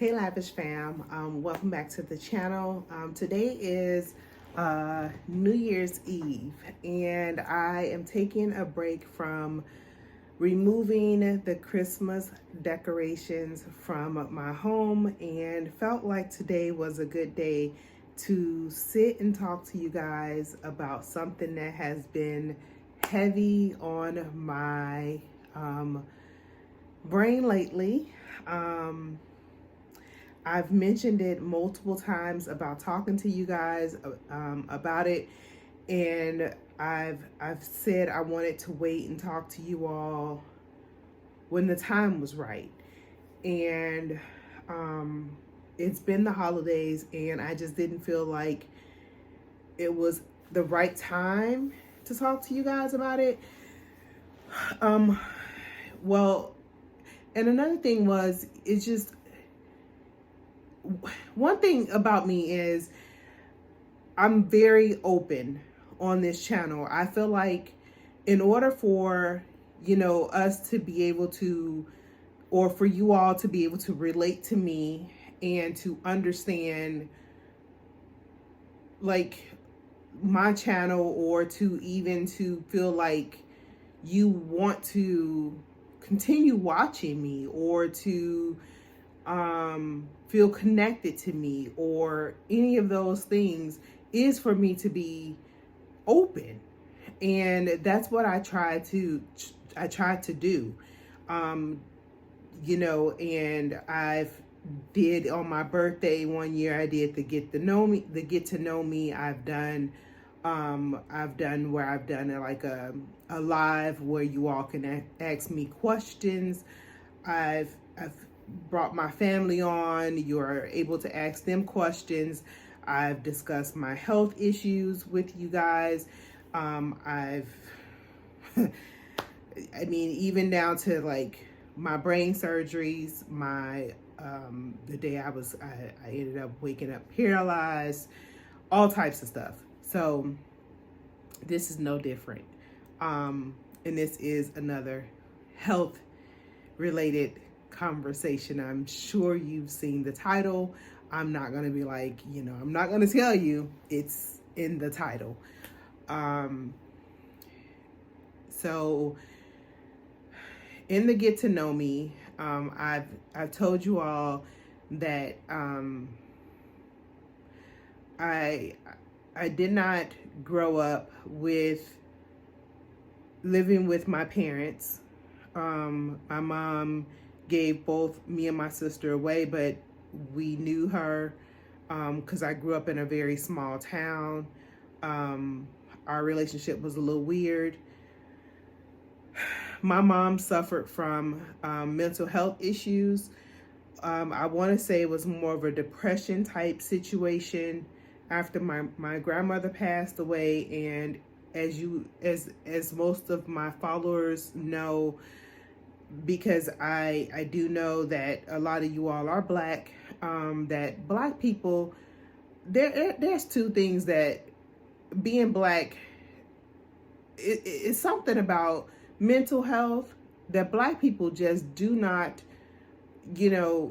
Hey Lavish fam, welcome back to the channel. Today is New Year's Eve and I am taking a break from removing the Christmas decorations from my home and felt like today was a good day to sit and talk to you guys about something that has been heavy on my brain lately. I've mentioned it multiple times about talking to you guys about it, and I've said I wanted to wait and talk to you all when the time was right. And it's been the holidays, and I just didn't feel like it was the right time to talk to you guys about it. Well, and another thing was, it's just, one thing about me is I'm very open on this channel. I feel like in order for, us to be able to, or for you all to be able to relate to me and to understand like my channel, or to even to feel like you want to continue watching me, or to feel connected to me, or any of those things, is for me to be open. And that's what I try to do. And I've did on my birthday one year, I did the get to know me. I've done where I've done like a live where you all can ask me questions. I've brought my family on. You're able to ask them questions. I've discussed my health issues with you guys. Even down to like my brain surgeries, the day I ended up waking up paralyzed, all types of stuff. So this is no different. And this is another health related conversation. I'm sure you've seen the title. I'm not going to be like, I'm not going to tell you, it's in the title. So in the get to know me, I've told you all that I did not grow up with living with my parents. My mom gave both me and my sister away, but we knew her because I grew up in a very small town. Our relationship was a little weird. My mom suffered from mental health issues. I want to say it was more of a depression type situation after my grandmother passed away. And as most of my followers know, because I do know that a lot of you all are Black, that Black people, there's two things that being Black, it's something about mental health that Black people just do not, it's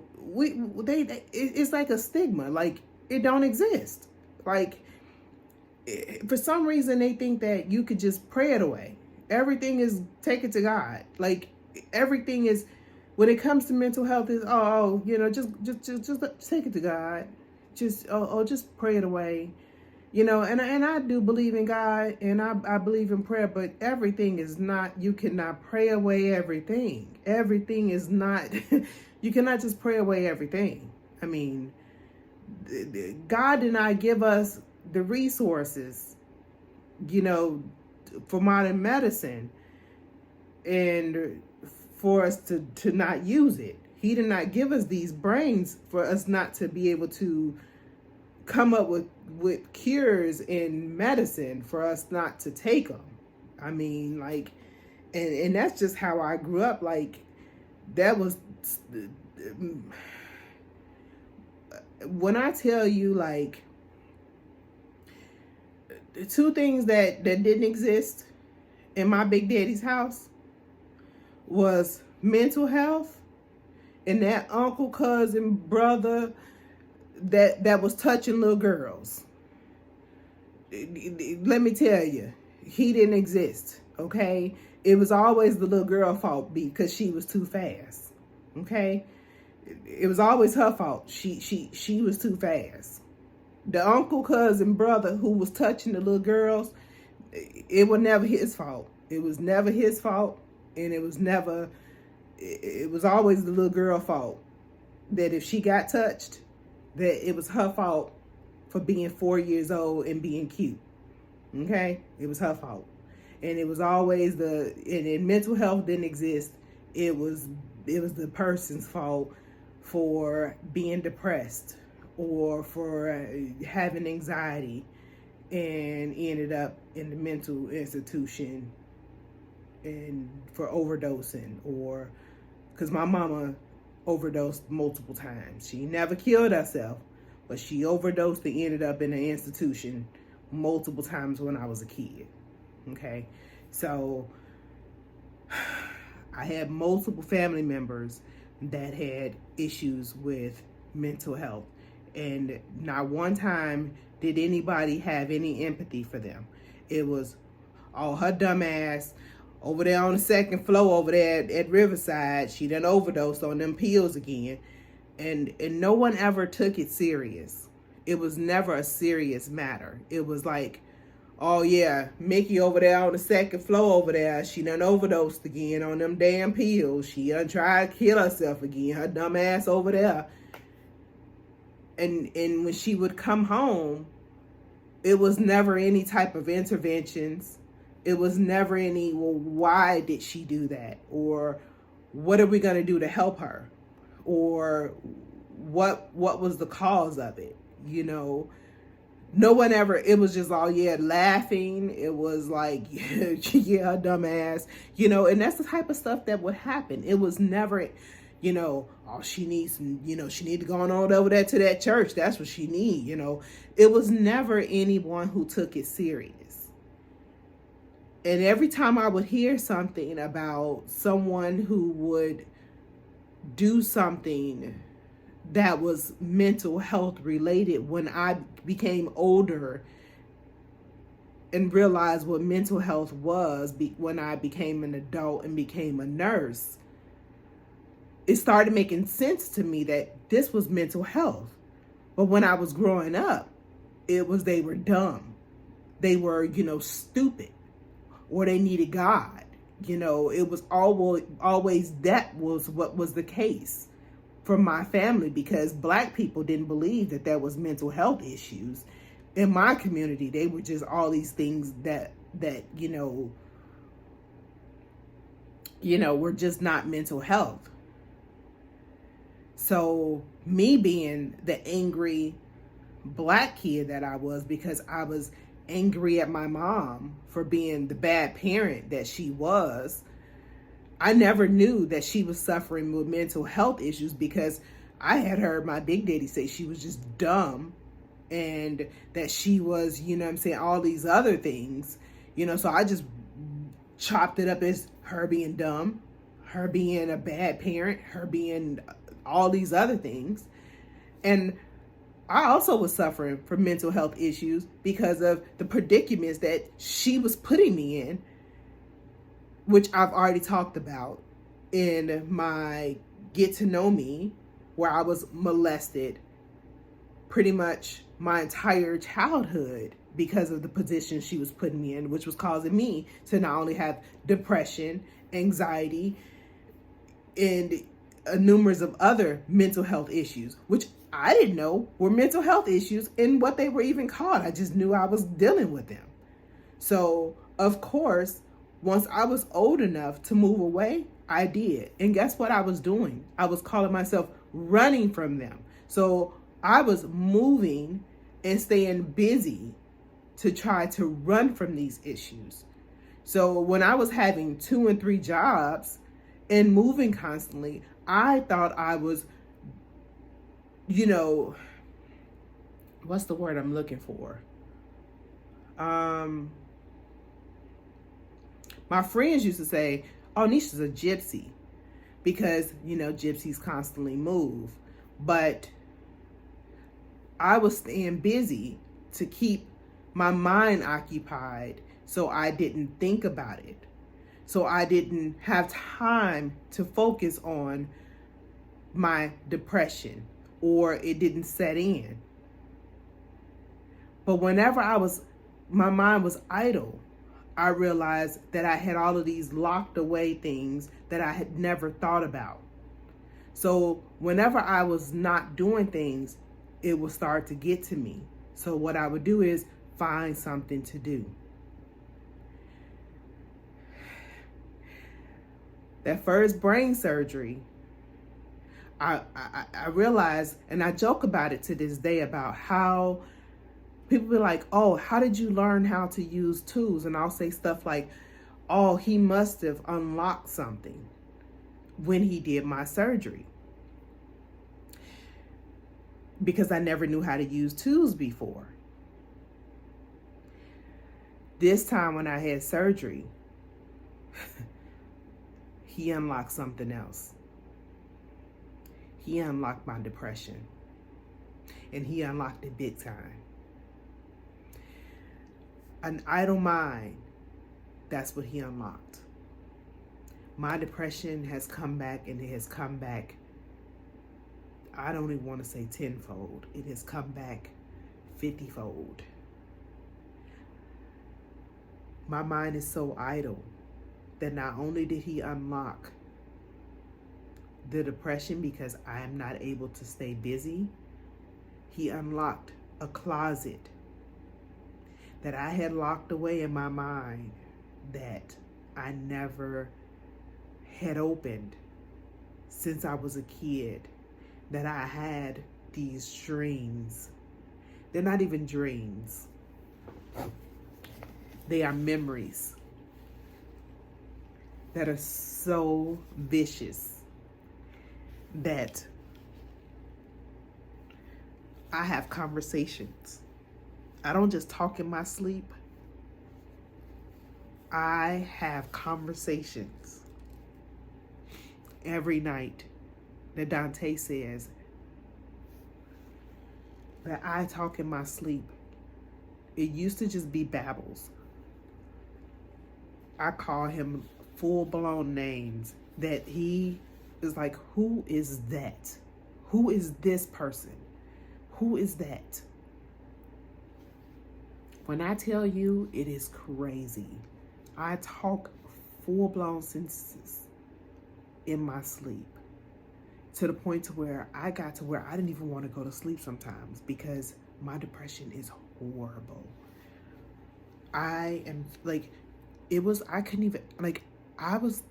like a stigma, like it don't exist. Like for some reason they think that you could just pray it away. Everything is take it to God. Like everything is, when it comes to mental health, is just take it to God. Just pray it away. And I do believe in God, and I believe in prayer, but everything is not, you cannot pray away everything. Everything is not, you cannot just pray away everything. I mean, God did not give us the resources, for modern medicine, and for us to not use it. He did not give us these brains for us not to be able to come up with cures in medicine, for us not to take them. I mean, like, and that's just how I grew up. Like, that was, when I tell you, like, the two things that didn't exist in my big daddy's house was mental health and that uncle, cousin, brother that was touching little girls. Let me tell you, he didn't exist. Okay, it was always the little girl fault because she was too fast. Okay, it was always her fault. She was too fast. The uncle, cousin, brother who was touching the little girls, it was never his fault. It was never his fault, and it was always the little girl fault. That if she got touched, that it was her fault for being 4 years old and being cute. Okay, it was her fault, and it was always and mental health didn't exist. It was the person's fault for being depressed or for having anxiety and ended up in the mental institution and for overdosing, or because my mama overdosed multiple times. She never killed herself, but she overdosed and ended up in an institution multiple times when I was a kid. Okay, so I had multiple family members that had issues with mental health, and not one time did anybody have any empathy for them. It was, oh, her dumb ass over there on the second floor over there at Riverside, she done overdosed on them pills again. And no one ever took it serious. It was never a serious matter. It was like, oh yeah, Mickey over there on the second floor over there, she done overdosed again on them damn pills. She done tried to kill herself again, her dumb ass over there. And when she would come home, it was never any type of interventions. It was never any, well, why did she do that? Or what are we going to do to help her? Or what was the cause of it? You know, no one ever, it was just all, yeah, laughing. It was like, yeah, dumbass, you know, and that's the type of stuff that would happen. It was never, you know, oh, she needs, you know, she need to go on over there to that church. That's what she need, you know. It was never anyone who took it serious. And every time I would hear something about someone who would do something that was mental health related, when I became older and realized what mental health was, when I became an adult and became a nurse, it started making sense to me that this was mental health. But when I was growing up, it was they were dumb. They were, you know, stupid. Or they needed God. You know, it was always that was what was the case for my family, because Black people didn't believe that there was mental health issues in my community. They were just all these things that you know were just not mental health. So me being the angry Black kid that I was, because I was angry at my mom for being the bad parent that she was, I never knew that she was suffering with mental health issues, because I had heard my big daddy say she was just dumb and that she was, you know what I'm saying, all these other things, you know, so I just chopped it up as her being dumb, her being a bad parent, her being all these other things. And I also was suffering from mental health issues because of the predicaments that she was putting me in, which I've already talked about in my Get to Know Me, where I was molested pretty much my entire childhood because of the position she was putting me in, which was causing me to not only have depression, anxiety, and numerous of other mental health issues, which I didn't know were mental health issues and what they were even called. I just knew I was dealing with them. So, of course, once I was old enough to move away, I did. And guess what I was doing? I was calling myself running from them. So I was moving and staying busy to try to run from these issues. So when I was having 2 and 3 jobs and moving constantly, I thought I was, you know, what's the word I'm looking for? My friends used to say, oh, Nisha's a gypsy, because, gypsies constantly move. But I was staying busy to keep my mind occupied so I didn't think about it. So I didn't have time to focus on my depression, or it didn't set in. But whenever my mind was idle, I realized that I had all of these locked away things that I had never thought about. So whenever I was not doing things, it would start to get to me. So what I would do is find something to do. That first brain surgery, I realized, and I joke about it to this day, about how people be like, oh, how did you learn how to use tools? And I'll say stuff like, oh, he must have unlocked something when he did my surgery, because I never knew how to use tools before. This time when I had surgery, he unlocked something else. He unlocked my depression, and he unlocked it big time. An idle mind, that's what he unlocked. My depression has come back, and it has come back, I don't even want to say tenfold. It has come back 50-fold. My mind is so idle that not only did he unlock the depression because I am not able to stay busy, he unlocked a closet that I had locked away in my mind that I never had opened since I was a kid, that I had these dreams. They're not even dreams. They are memories that are so vicious that I have conversations. I don't just talk in my sleep. I have conversations every night that Dante says that I talk in my sleep. It used to just be babbles. I call him full-blown names that he is like, who is that? Who is this person? Who is that? When I tell you, it is crazy. I talk full-blown sentences in my sleep, to the point to where I got to where I didn't even want to go to sleep sometimes because my depression is horrible. I am like, I couldn't even, I was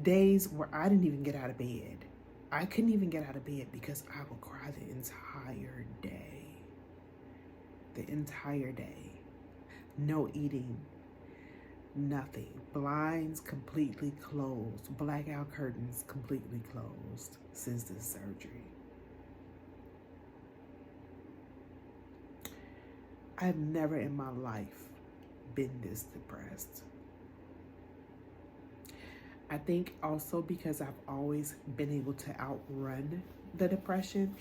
days where I didn't even get out of bed. I couldn't even get out of bed because I would cry the entire day. The entire day. No eating. Nothing. Blinds completely closed. Blackout curtains completely closed since this surgery. I've never in my life been this depressed. I think also because I've always been able to outrun the depression.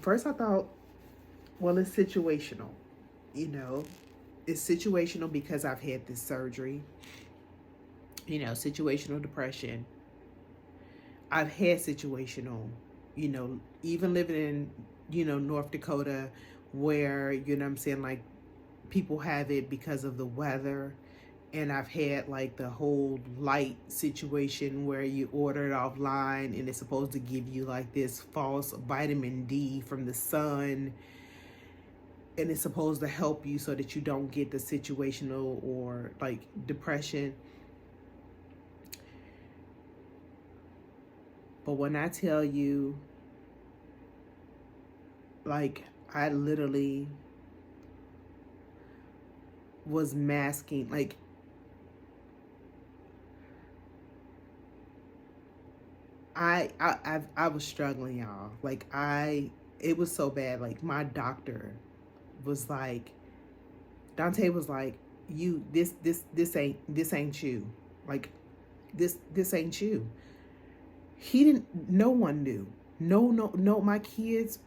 First I thought, well, it's situational. It's situational because I've had this surgery. Situational depression. I've had situational, even living in, North Dakota, where, people have it because of the weather. And I've had the whole light situation where you order it offline and it's supposed to give you this false vitamin D from the sun. And it's supposed to help you so that you don't get the situational or depression. But when I tell you, I literally was masking, I was struggling, y'all. It was so bad. My doctor was Dante was this ain't you. this ain't you. He didn't, no one knew. No, my kids,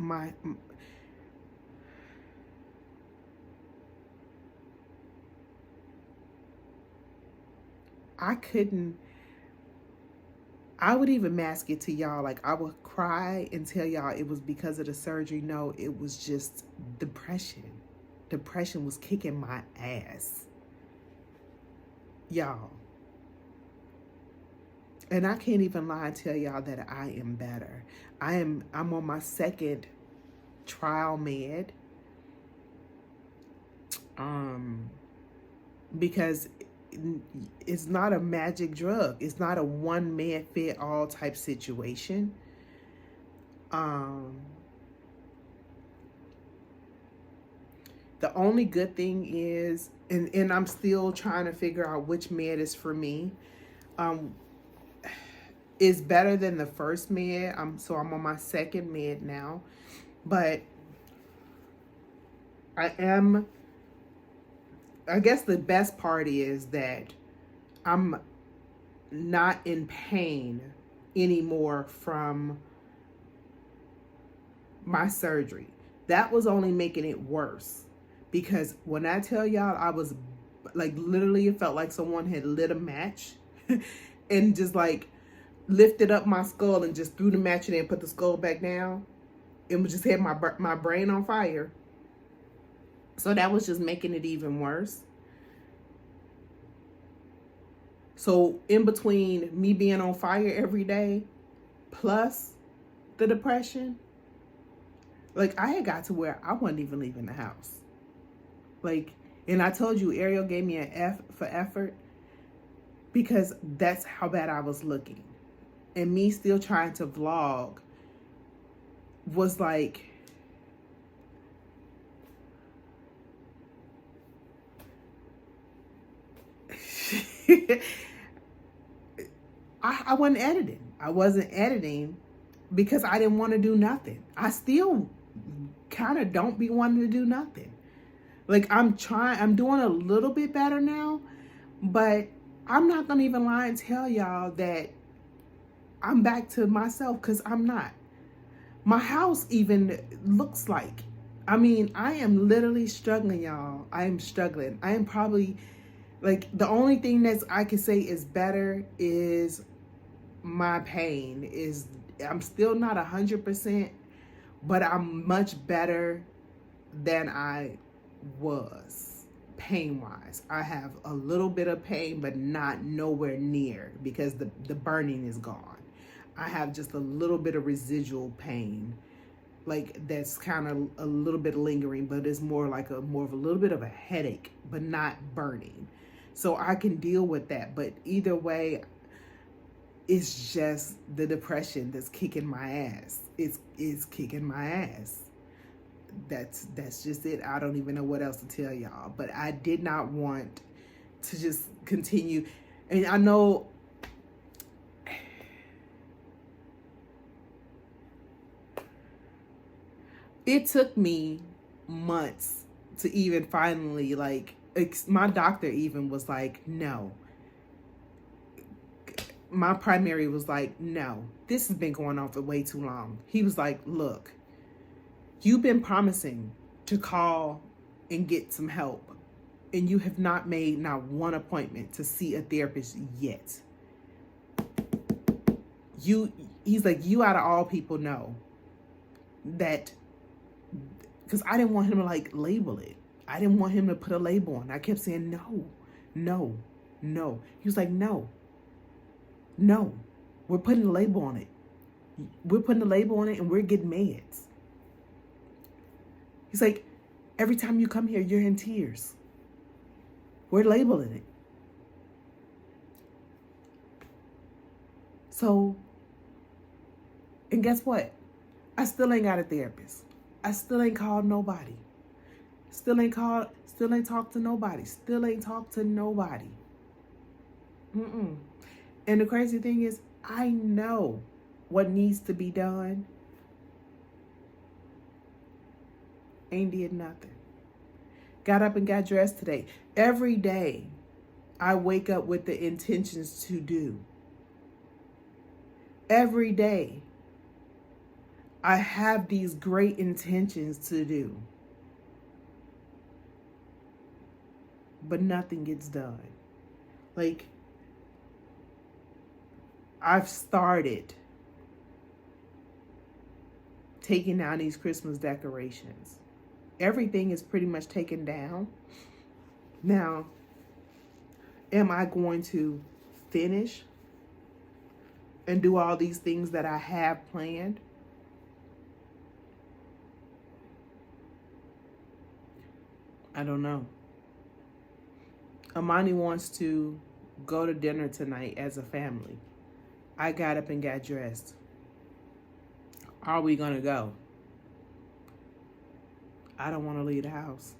I couldn't, I would even mask it to y'all. Like, I would cry and tell y'all it was because of the surgery. No, it was just depression. Depression was kicking my ass. Y'all. And I can't even lie and tell y'all that I am better. I'm on my second trial med. Because it's not a magic drug. It's not a one man fit all type situation. The only good thing is, and I'm still trying to figure out which med is for me. Is better than the first med. So I'm on my second med now. But I guess the best part is that I'm not in pain anymore from my surgery. That was only making it worse. Because when I tell y'all, I was like, literally, it felt like someone had lit a match and just like lifted up my skull and just threw the match in there and put the skull back down. It just had my brain on fire. So that was just making it even worse. So in between me being on fire every day, plus the depression, like I had got to where I wasn't even leaving the house. Like, and I told you, Ariel gave me an F for effort because that's how bad I was looking. And me still trying to vlog was like, I wasn't editing. I wasn't editing because I didn't want to do nothing. I still kind of don't be wanting to do nothing. Like, I'm doing a little bit better now, but I'm not going to even lie and tell y'all that I'm back to myself, because I'm not. My house even looks like, I mean, I am literally struggling, y'all. I am struggling. I am probably, like, the only thing that I can say is better is my pain is, I'm still not 100%, but I'm much better than I was pain-wise. I have a little bit of pain, but not nowhere near, because the burning is gone. I have just a little bit of residual pain, like that's kind of a little bit lingering, but it's more like more of a little bit of a headache, but not burning. So I can deal with that. But either way, it's just the depression that's kicking my ass. It's kicking my ass. That's just it. I don't even know what else to tell y'all. But I did not want to just continue. And I know it took me months to even finally, like, my doctor even was like, no. My primary was like, no, this has been going on for way too long. He was like, look, you've been promising to call and get some help, and you have not made not one appointment to see a therapist yet. He's like, you out of all people know that, because I didn't want him to like label it. I didn't want him to put a label on. I kept saying, no. He was like, no, we're putting a label on it. We're putting a label on it and we're getting meds. He's like, every time you come here, you're in tears. We're labeling it. So, and guess what? I still ain't got a therapist. I still ain't called nobody. Still ain't talked to nobody. Still ain't talked to nobody. And the crazy thing is, I know what needs to be done. Ain't did nothing. Got up and got dressed today. Every day, I wake up with the intentions to do. every day. I have these great intentions to do, but nothing gets done. Like, I've started taking down these Christmas decorations. Everything is pretty much taken down. Now, am I going to finish and do all these things that I have planned? I don't know. Amani wants to go to dinner tonight as a family. I got up and got dressed. Are we gonna go? I don't want to leave the house.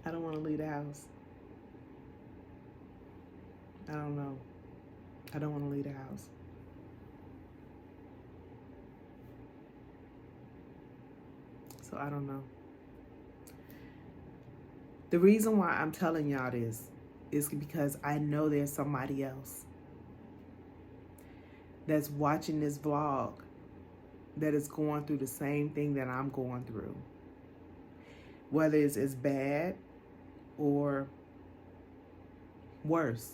I don't want to leave the house. I don't know. I don't want to leave the house. So I don't know. The reason why I'm telling y'all this is because I know there's somebody else that's watching this vlog that is going through the same thing that I'm going through. Whether it's as bad or worse.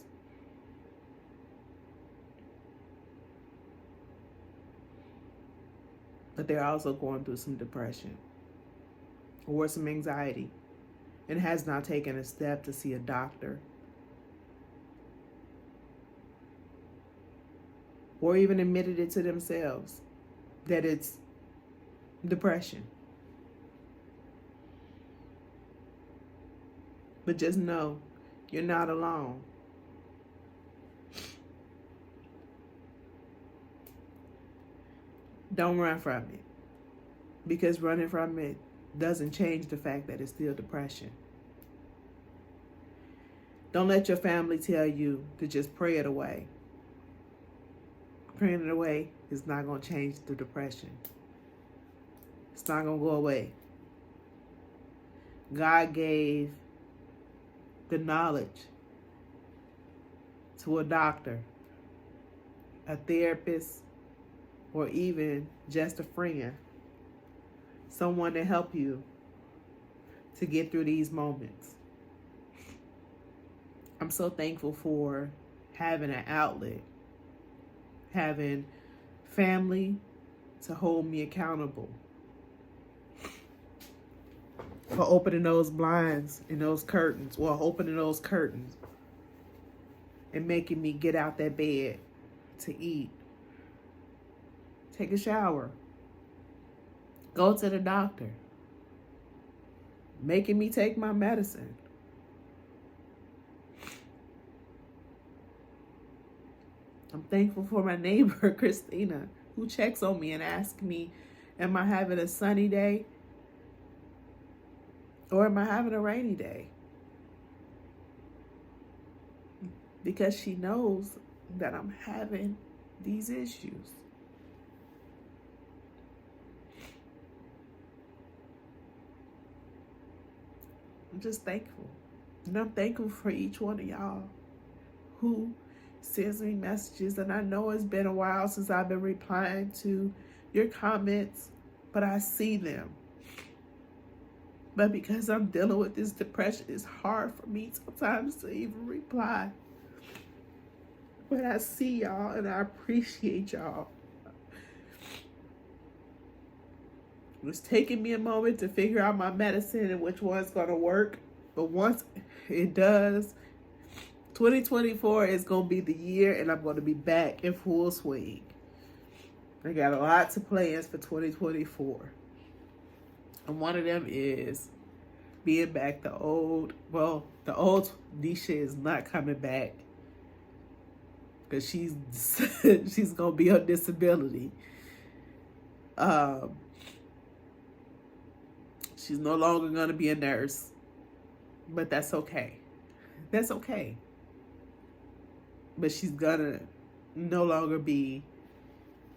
But they're also going through some depression or some anxiety and has not taken a step to see a doctor or even admitted it to themselves that it's depression. But just know you're not alone. Don't run from it, because running from it doesn't change the fact that it's still depression. Don't let your family tell you to just pray it away. Praying it away is not going to change the depression. It's not going to go away. God gave the knowledge to a doctor, a therapist, or even just a friend, someone to help you to get through these moments. I'm so thankful for having an outlet, having family to hold me accountable, for opening those blinds and those curtains, or opening those curtains and making me get out that bed to eat, take a shower, go to the doctor, making me take my medicine. I'm thankful for my neighbor, Christina, who checks on me and asks me, am I having a sunny day or am I having a rainy day? Because she knows that I'm having these issues. I'm just thankful. And I'm thankful for each one of y'all who sends me messages. And I know it's been a while since I've been replying to your comments, but I see them. But because I'm dealing with this depression, it's hard for me sometimes to even reply. But I see y'all and I appreciate y'all. It's taking me a moment to figure out my medicine and which one's going to work. But once it does, 2024 is going to be the year and I'm going to be back in full swing. I got a lot of plans for 2024. And one of them is being back the old Nisha is not coming back because she's she's going to be on disability. She's no longer going to be a nurse, but that's okay. That's okay. But she's going to no longer be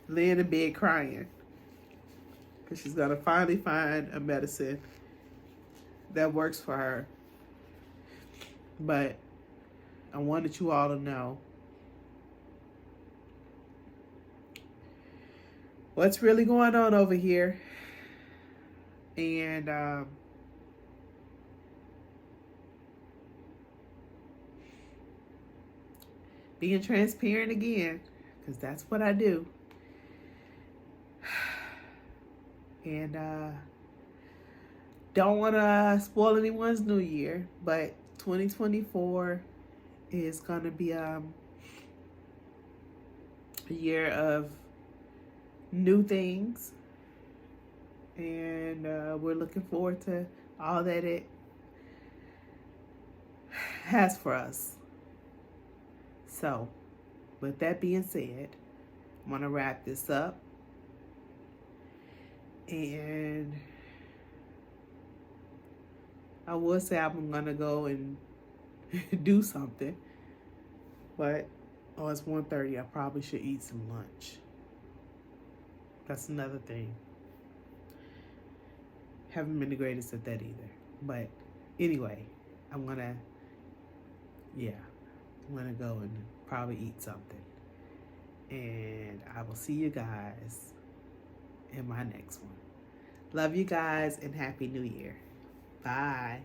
laying in bed crying, because she's going to finally find a medicine that works for her. But I wanted you all to know what's really going on over here. And being transparent again, because that's what I do. And don't want to spoil anyone's new year, but 2024 is going to be a year of new things. And we're looking forward to all that it has for us. So, with that being said, I'm going to wrap this up. And I would say I'm going to go and do something. But, it's 1:30. I probably should eat some lunch. That's another thing. Haven't been the greatest at that either. But anyway, I'm going to go and probably eat something. And I will see you guys in my next one. Love you guys and Happy New Year. Bye.